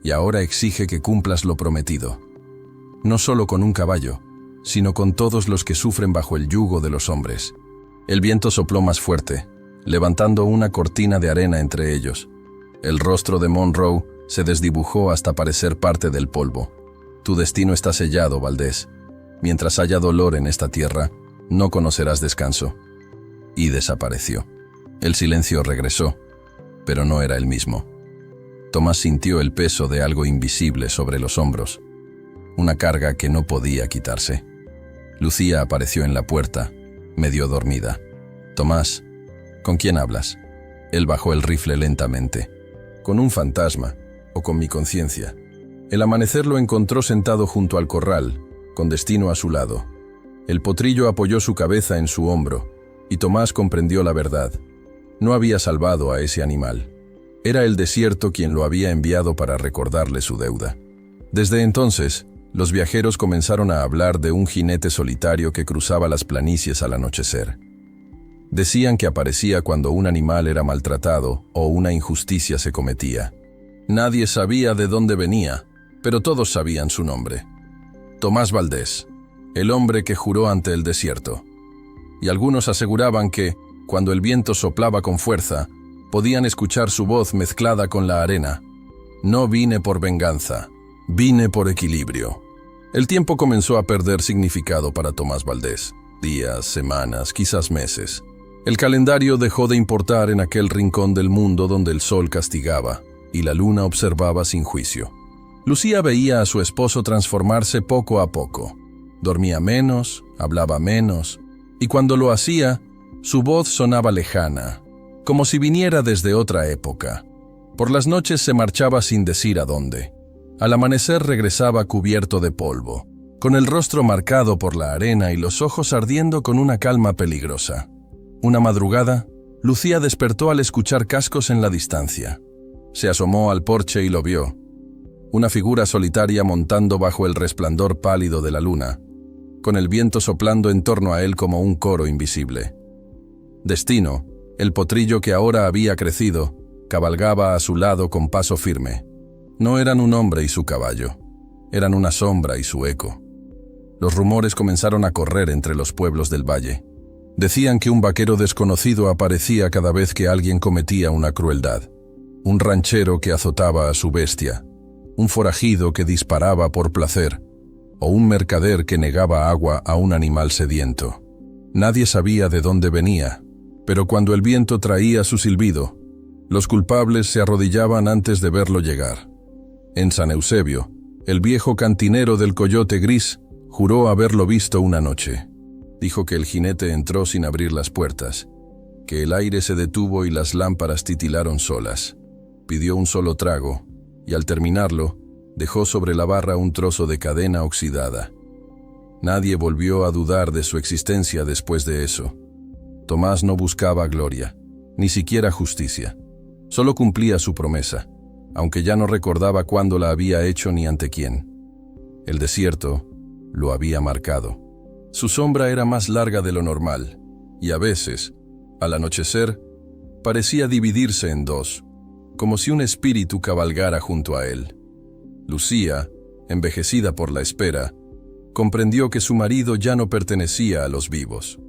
y ahora exige que cumplas lo prometido. No solo con un caballo, sino con todos los que sufren bajo el yugo de los hombres. El viento sopló más fuerte, levantando una cortina de arena entre ellos. El rostro de Monroe se desdibujó hasta parecer parte del polvo. «Tu destino está sellado, Valdés. Mientras haya dolor en esta tierra, no conocerás descanso». Y desapareció. El silencio regresó, pero no era el mismo. Tomás sintió el peso de algo invisible sobre los hombros, una carga que no podía quitarse. Lucía apareció en la puerta, medio dormida. «Tomás, ¿con quién hablas?». Él bajó el rifle lentamente. «Con un fantasma, o con mi conciencia». El amanecer lo encontró sentado junto al corral, con Destino a su lado. El potrillo apoyó su cabeza en su hombro, y Tomás comprendió la verdad. No había salvado a ese animal. Era el desierto quien lo había enviado para recordarle su deuda. Desde entonces, los viajeros comenzaron a hablar de un jinete solitario que cruzaba las planicies al anochecer. Decían que aparecía cuando un animal era maltratado o una injusticia se cometía. Nadie sabía de dónde venía, pero todos sabían su nombre. Tomás Valdés, el hombre que juró ante el desierto. Y algunos aseguraban que, cuando el viento soplaba con fuerza, podían escuchar su voz mezclada con la arena. «No vine por venganza, vine por equilibrio». El tiempo comenzó a perder significado para Tomás Valdés. Días, semanas, quizás meses. El calendario dejó de importar en aquel rincón del mundo donde el sol castigaba y la luna observaba sin juicio. Lucía veía a su esposo transformarse poco a poco. Dormía menos, hablaba menos, y cuando lo hacía, su voz sonaba lejana, como si viniera desde otra época. Por las noches se marchaba sin decir a dónde. Al amanecer regresaba cubierto de polvo, con el rostro marcado por la arena y los ojos ardiendo con una calma peligrosa. Una madrugada, Lucía despertó al escuchar cascos en la distancia. Se asomó al porche y lo vio. Una figura solitaria montando bajo el resplandor pálido de la luna, con el viento soplando en torno a él como un coro invisible. Destino, el potrillo que ahora había crecido, cabalgaba a su lado con paso firme. No eran un hombre y su caballo, eran una sombra y su eco. Los rumores comenzaron a correr entre los pueblos del valle. Decían que un vaquero desconocido aparecía cada vez que alguien cometía una crueldad, un ranchero que azotaba a su bestia, un forajido que disparaba por placer, o un mercader que negaba agua a un animal sediento. Nadie sabía de dónde venía, pero cuando el viento traía su silbido, los culpables se arrodillaban antes de verlo llegar. En San Eusebio, el viejo cantinero del Coyote Gris juró haberlo visto una noche. Dijo que el jinete entró sin abrir las puertas, que el aire se detuvo y las lámparas titilaron solas. Pidió un solo trago, y al terminarlo, dejó sobre la barra un trozo de cadena oxidada. Nadie volvió a dudar de su existencia después de eso. Tomás no buscaba gloria, ni siquiera justicia. Solo cumplía su promesa, aunque ya no recordaba cuándo la había hecho ni ante quién. El desierto lo había marcado. Su sombra era más larga de lo normal, y a veces, al anochecer, parecía dividirse en dos, como si un espíritu cabalgara junto a él. Lucía, envejecida por la espera, comprendió que su marido ya no pertenecía a los vivos.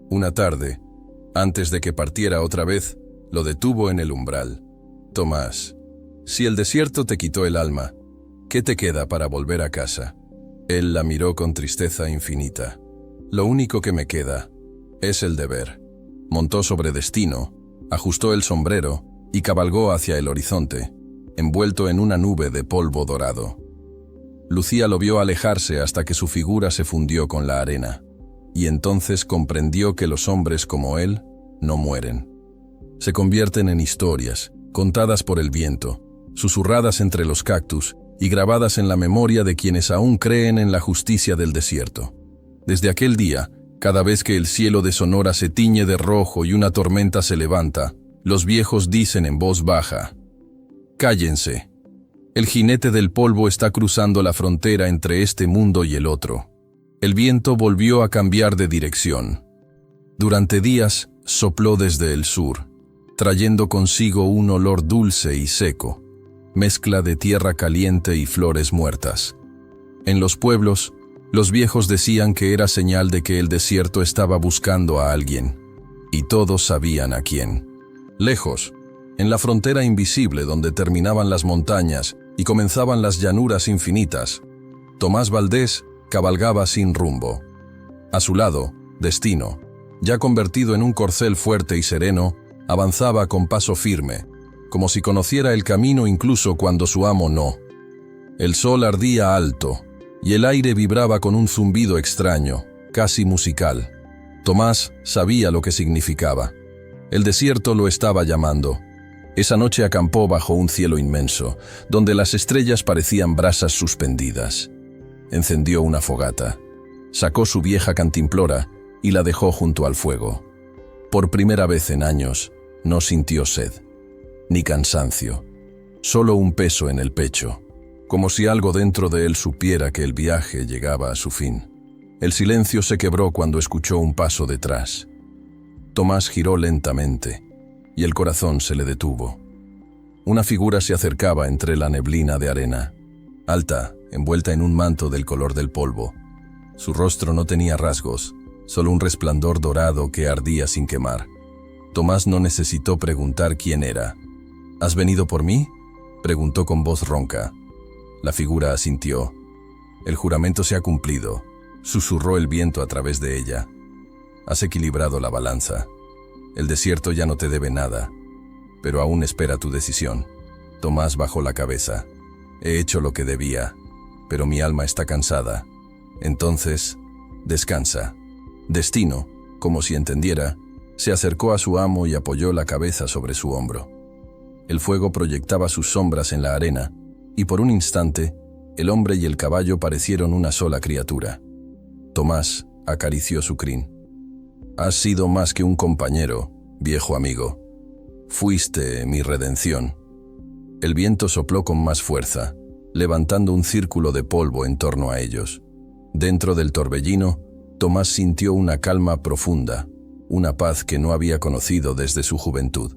Una tarde, antes de que partiera otra vez, lo detuvo en el umbral. «Tomás, si el desierto te quitó el alma, ¿qué te queda para volver a casa?» Él la miró con tristeza infinita. «Lo único que me queda es el deber». Montó sobre Destino, ajustó el sombrero y cabalgó hacia el horizonte, envuelto en una nube de polvo dorado. Lucía lo vio alejarse hasta que su figura se fundió con la arena, y entonces comprendió que los hombres como él no mueren. Se convierten en historias, contadas por el viento, susurradas entre los cactus y grabadas en la memoria de quienes aún creen en la justicia del desierto. Desde aquel día, cada vez que el cielo de Sonora se tiñe de rojo y una tormenta se levanta, los viejos dicen en voz baja: «Cállense. El jinete del polvo está cruzando la frontera entre este mundo y el otro». El viento volvió a cambiar de dirección. Durante días sopló desde el sur, trayendo consigo un olor dulce y seco, mezcla de tierra caliente y flores muertas. En los pueblos, los viejos decían que era señal de que el desierto estaba buscando a alguien, y todos sabían a quién. Lejos, en la frontera invisible donde terminaban las montañas y comenzaban las llanuras infinitas, Tomás Valdés cabalgaba sin rumbo. A su lado, Destino, ya convertido en un corcel fuerte y sereno, avanzaba con paso firme, como si conociera el camino incluso cuando su amo no. El sol ardía alto, y el aire vibraba con un zumbido extraño, casi musical. Tomás sabía lo que significaba. El desierto lo estaba llamando. Esa noche acampó bajo un cielo inmenso, donde las estrellas parecían brasas suspendidas. Encendió una fogata, sacó su vieja cantimplora y la dejó junto al fuego. Por primera vez en años, no sintió sed, ni cansancio, solo un peso en el pecho, como si algo dentro de él supiera que el viaje llegaba a su fin. El silencio se quebró cuando escuchó un paso detrás. Tomás giró lentamente, y el corazón se le detuvo. Una figura se acercaba entre la neblina de arena, alta, envuelta en un manto del color del polvo. Su rostro no tenía rasgos, solo un resplandor dorado que ardía sin quemar. Tomás no necesitó preguntar quién era. «¿Has venido por mí?», preguntó con voz ronca. La figura asintió. «El juramento se ha cumplido», susurró el viento a través de ella. has equilibrado la balanza. El desierto ya no te debe nada, pero aún espera tu decisión. Tomás bajó la cabeza. He hecho lo que debía, pero mi alma está cansada. Entonces, descansa. Destino, como si entendiera, se acercó a su amo y apoyó la cabeza sobre su hombro. El fuego proyectaba sus sombras en la arena, y por un instante, el hombre y el caballo parecieron una sola criatura. Tomás acarició su crin. Has sido más que un compañero, viejo amigo. Fuiste mi redención. El viento sopló con más fuerza, levantando un círculo de polvo en torno a ellos. Dentro del torbellino, Tomás sintió una calma profunda, una paz que no había conocido desde su juventud.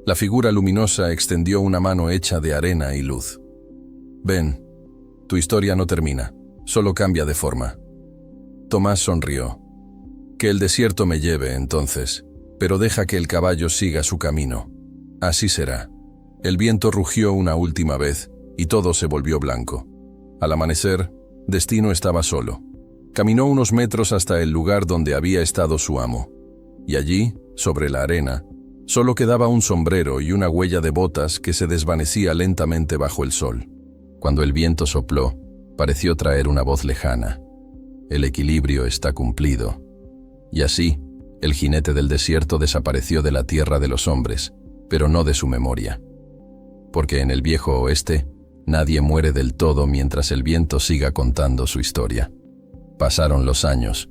La figura luminosa extendió una mano hecha de arena y luz. Ven, tu historia no termina, solo cambia de forma. Tomás sonrió. Que el desierto me lleve, entonces, pero deja que el caballo siga su camino. Así será. El viento rugió una última vez y todo se volvió blanco. Al amanecer, Destino estaba solo. Caminó unos metros hasta el lugar donde había estado su amo. Y allí, sobre la arena, solo quedaba un sombrero y una huella de botas que se desvanecía lentamente bajo el sol. Cuando el viento sopló, pareció traer una voz lejana. El equilibrio está cumplido. Y así, el jinete del desierto desapareció de la tierra de los hombres, pero no de su memoria. Porque en el viejo oeste, nadie muere del todo mientras el viento siga contando su historia. Pasaron los años.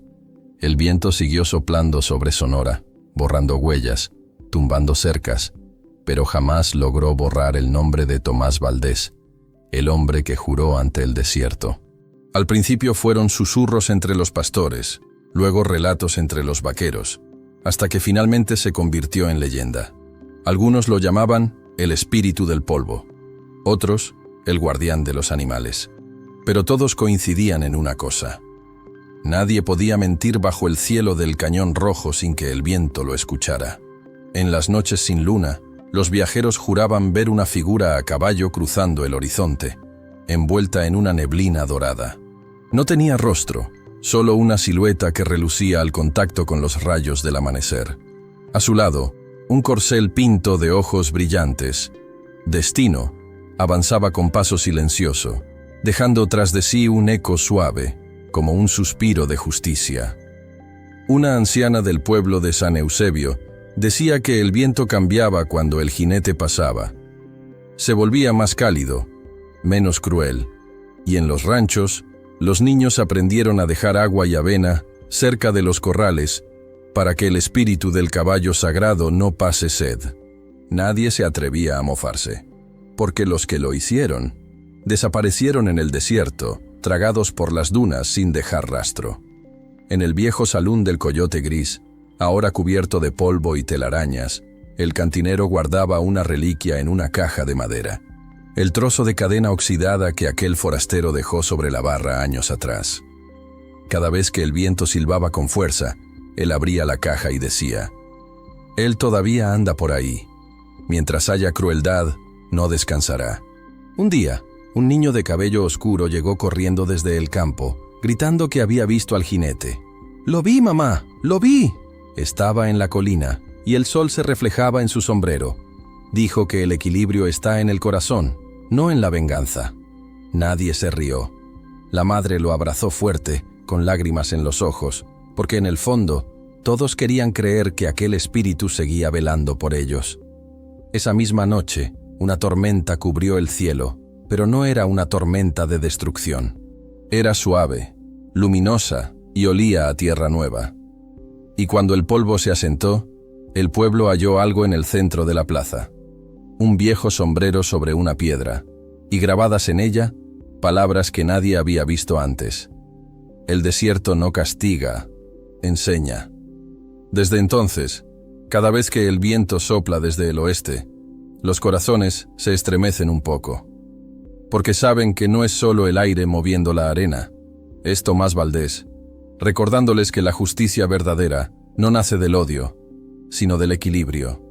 El viento siguió soplando sobre Sonora, borrando huellas, tumbando cercas, pero jamás logró borrar el nombre de Tomás Valdés, el hombre que juró ante el desierto. Al principio fueron susurros entre los pastores, luego relatos entre los vaqueros, hasta que finalmente se convirtió en leyenda. Algunos lo llamaban el espíritu del polvo, otros el guardián de los animales. Pero todos coincidían en una cosa. Nadie podía mentir bajo el cielo del Cañón Rojo sin que el viento lo escuchara. En las noches sin luna, los viajeros juraban ver una figura a caballo cruzando el horizonte, envuelta en una neblina dorada. No tenía rostro, solo una silueta que relucía al contacto con los rayos del amanecer. A su lado, un corcel pinto de ojos brillantes. Destino avanzaba con paso silencioso, dejando tras de sí un eco suave, como un suspiro de justicia. Una anciana del pueblo de San Eusebio decía que el viento cambiaba cuando el jinete pasaba. Se volvía más cálido, menos cruel, y en los ranchos, los niños aprendieron a dejar agua y avena cerca de los corrales para que el espíritu del caballo sagrado no pase sed. Nadie se atrevía a mofarse, porque los que lo hicieron desaparecieron en el desierto, tragados por las dunas sin dejar rastro. En el viejo salón del Coyote Gris, ahora cubierto de polvo y telarañas, el cantinero guardaba una reliquia en una caja de madera, el trozo de cadena oxidada que aquel forastero dejó sobre la barra años atrás. Cada vez que el viento silbaba con fuerza, él abría la caja y decía: «Él todavía anda por ahí. Mientras haya crueldad, no descansará». Un día, un niño de cabello oscuro llegó corriendo desde el campo, gritando que había visto al jinete. «¡Lo vi, mamá! ¡Lo vi!». Estaba en la colina, y el sol se reflejaba en su sombrero. Dijo que el equilibrio está en el corazón, no en la venganza. Nadie se rió. La madre lo abrazó fuerte, con lágrimas en los ojos, porque en el fondo, todos querían creer que aquel espíritu seguía velando por ellos. Esa misma noche, una tormenta cubrió el cielo, pero no era una tormenta de destrucción. Era suave, luminosa y olía a tierra nueva. Y cuando el polvo se asentó, el pueblo halló algo en el centro de la plaza. Un viejo sombrero sobre una piedra, y grabadas en ella, palabras que nadie había visto antes. El desierto no castiga, enseña. Desde entonces, cada vez que el viento sopla desde el oeste, los corazones se estremecen un poco, porque saben que no es solo el aire moviendo la arena, es Tomás Valdés, recordándoles que la justicia verdadera no nace del odio, sino del equilibrio.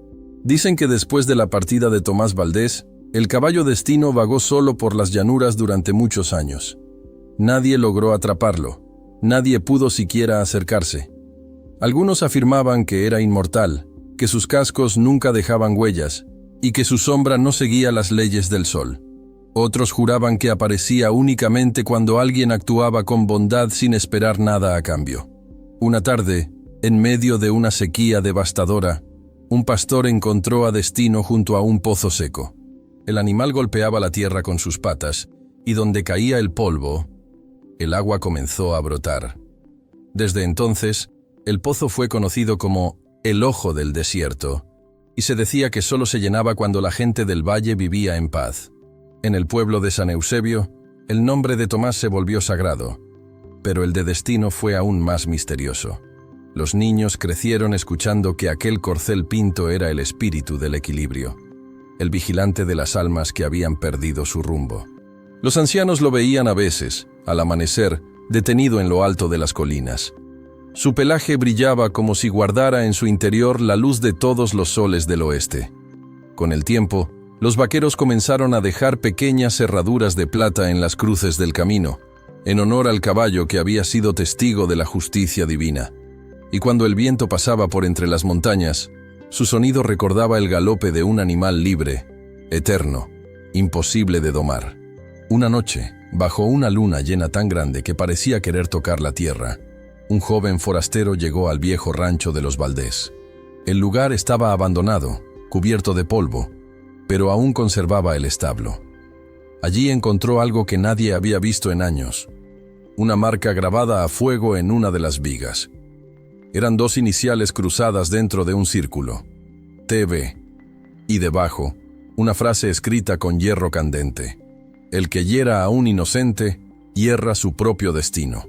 Dicen que después de la partida de Tomás Valdés, el caballo Destino vagó solo por las llanuras durante muchos años. Nadie logró atraparlo, nadie pudo siquiera acercarse. Algunos afirmaban que era inmortal, que sus cascos nunca dejaban huellas y que su sombra no seguía las leyes del sol. Otros juraban que aparecía únicamente cuando alguien actuaba con bondad sin esperar nada a cambio. Una tarde, en medio de una sequía devastadora, un pastor encontró a Destino junto a un pozo seco. El animal golpeaba la tierra con sus patas, y donde caía el polvo, el agua comenzó a brotar. Desde entonces, el pozo fue conocido como el Ojo del Desierto, y se decía que solo se llenaba cuando la gente del valle vivía en paz. En el pueblo de San Eusebio, el nombre de Tomás se volvió sagrado, pero el de Destino fue aún más misterioso. Los niños crecieron escuchando que aquel corcel pinto era el espíritu del equilibrio, el vigilante de las almas que habían perdido su rumbo. Los ancianos lo veían a veces, al amanecer, detenido en lo alto de las colinas. Su pelaje brillaba como si guardara en su interior la luz de todos los soles del oeste. Con el tiempo, los vaqueros comenzaron a dejar pequeñas herraduras de plata en las cruces del camino, en honor al caballo que había sido testigo de la justicia divina. Y cuando el viento pasaba por entre las montañas, su sonido recordaba el galope de un animal libre, eterno, imposible de domar. Una noche, bajo una luna llena tan grande que parecía querer tocar la tierra, un joven forastero llegó al viejo rancho de los Valdés. El lugar estaba abandonado, cubierto de polvo, pero aún conservaba el establo. Allí encontró algo que nadie había visto en años: una marca grabada a fuego en una de las vigas. Eran dos iniciales cruzadas dentro de un círculo, TB, y debajo, una frase escrita con hierro candente: el que hiera a un inocente, hierra su propio destino.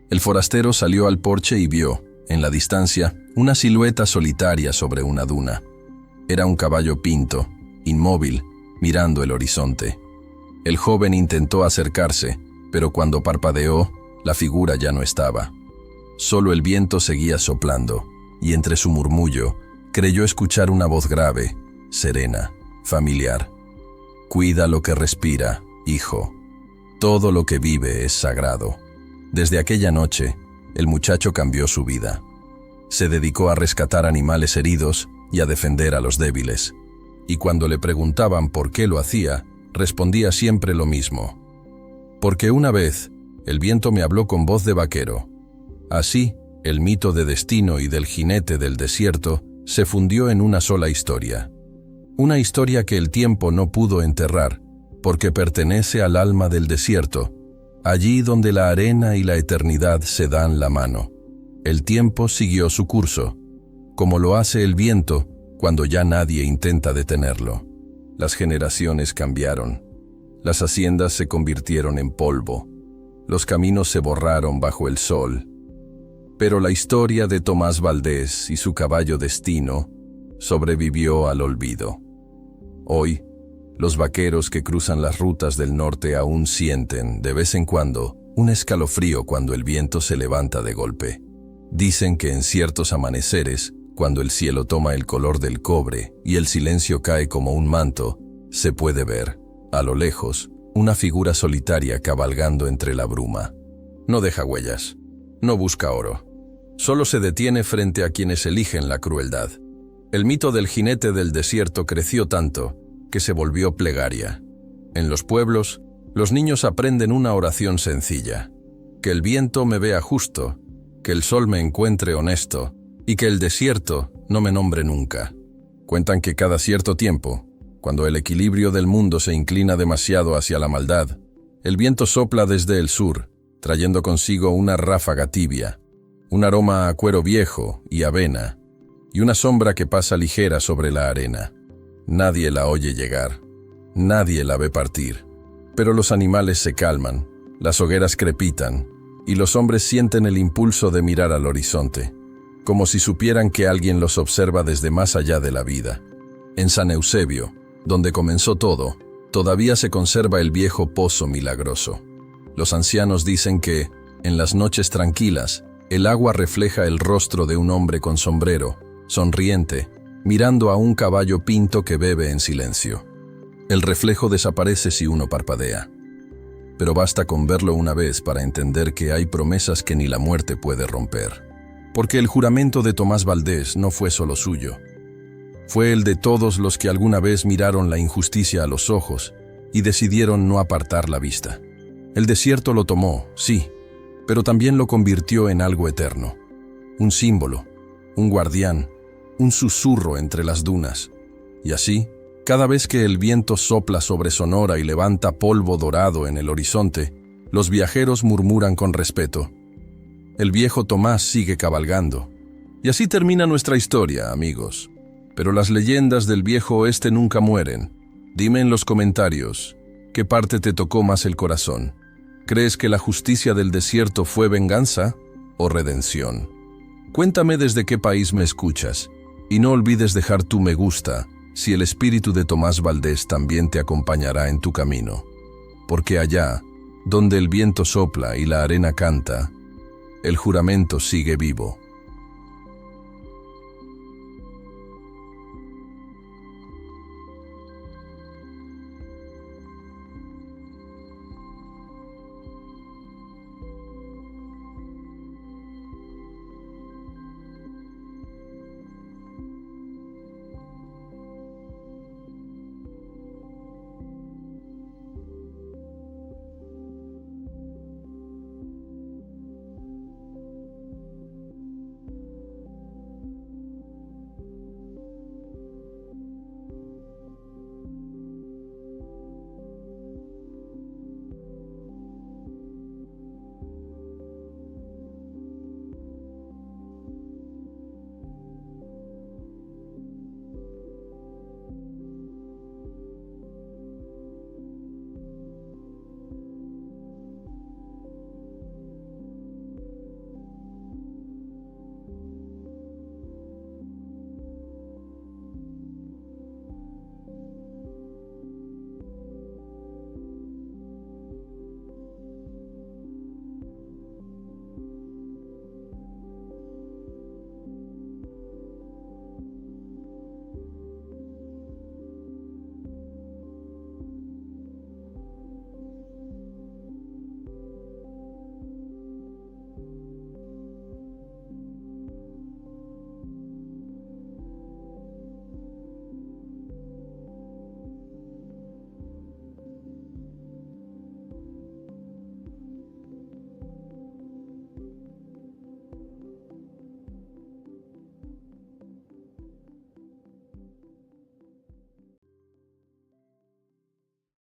El forastero salió al porche y vio, en la distancia, una silueta solitaria sobre una duna. Era un caballo pinto, inmóvil, mirando el horizonte. El joven intentó acercarse, pero cuando parpadeó, la figura ya no estaba. Solo el viento seguía soplando, y entre su murmullo, creyó escuchar una voz grave, serena, familiar. «Cuida lo que respira, hijo. Todo lo que vive es sagrado». Desde aquella noche, el muchacho cambió su vida. Se dedicó a rescatar animales heridos y a defender a los débiles. Y cuando le preguntaban por qué lo hacía, respondía siempre lo mismo: «Porque una vez, el viento me habló con voz de vaquero». Así, el mito de Destino y del jinete del desierto se fundió en una sola historia. Una historia que el tiempo no pudo enterrar, porque pertenece al alma del desierto, allí donde la arena y la eternidad se dan la mano. El tiempo siguió su curso, como lo hace el viento cuando ya nadie intenta detenerlo. Las generaciones cambiaron. Las haciendas se convirtieron en polvo. Los caminos se borraron bajo el sol. Pero la historia de Tomás Valdés y su caballo Destino sobrevivió al olvido. Hoy, los vaqueros que cruzan las rutas del norte aún sienten, de vez en cuando, un escalofrío cuando el viento se levanta de golpe. Dicen que en ciertos amaneceres, cuando el cielo toma el color del cobre y el silencio cae como un manto, se puede ver, a lo lejos, una figura solitaria cabalgando entre la bruma. No deja huellas, no busca oro. Solo se detiene frente a quienes eligen la crueldad. El mito del jinete del desierto creció tanto que se volvió plegaria. En los pueblos, los niños aprenden una oración sencilla: que el viento me vea justo, que el sol me encuentre honesto y que el desierto no me nombre nunca. Cuentan que cada cierto tiempo, cuando el equilibrio del mundo se inclina demasiado hacia la maldad, el viento sopla desde el sur, trayendo consigo una ráfaga tibia, un aroma a cuero viejo y avena, y una sombra que pasa ligera sobre la arena. Nadie la oye llegar, nadie la ve partir, pero los animales se calman, las hogueras crepitan, y los hombres sienten el impulso de mirar al horizonte, como si supieran que alguien los observa desde más allá de la vida. En San Eusebio, donde comenzó todo, todavía se conserva el viejo pozo milagroso. Los ancianos dicen que, en las noches tranquilas, el agua refleja el rostro de un hombre con sombrero, sonriente, mirando a un caballo pinto que bebe en silencio. El reflejo desaparece si uno parpadea. Pero basta con verlo una vez para entender que hay promesas que ni la muerte puede romper. Porque el juramento de Tomás Valdés no fue solo suyo. Fue el de todos los que alguna vez miraron la injusticia a los ojos y decidieron no apartar la vista. El desierto lo tomó, sí, pero también lo convirtió en algo eterno. Un símbolo, un guardián, un susurro entre las dunas. Y así, cada vez que el viento sopla sobre Sonora y levanta polvo dorado en el horizonte, los viajeros murmuran con respeto: el viejo Tomás sigue cabalgando. Y así termina nuestra historia, amigos. Pero las leyendas del viejo oeste nunca mueren. Dime en los comentarios, ¿qué parte te tocó más el corazón? ¿Crees que la justicia del desierto fue venganza o redención? Cuéntame desde qué país me escuchas. Y no olvides dejar tu me gusta si el espíritu de Tomás Valdés también te acompañará en tu camino. Porque allá, donde el viento sopla y la arena canta, el juramento sigue vivo.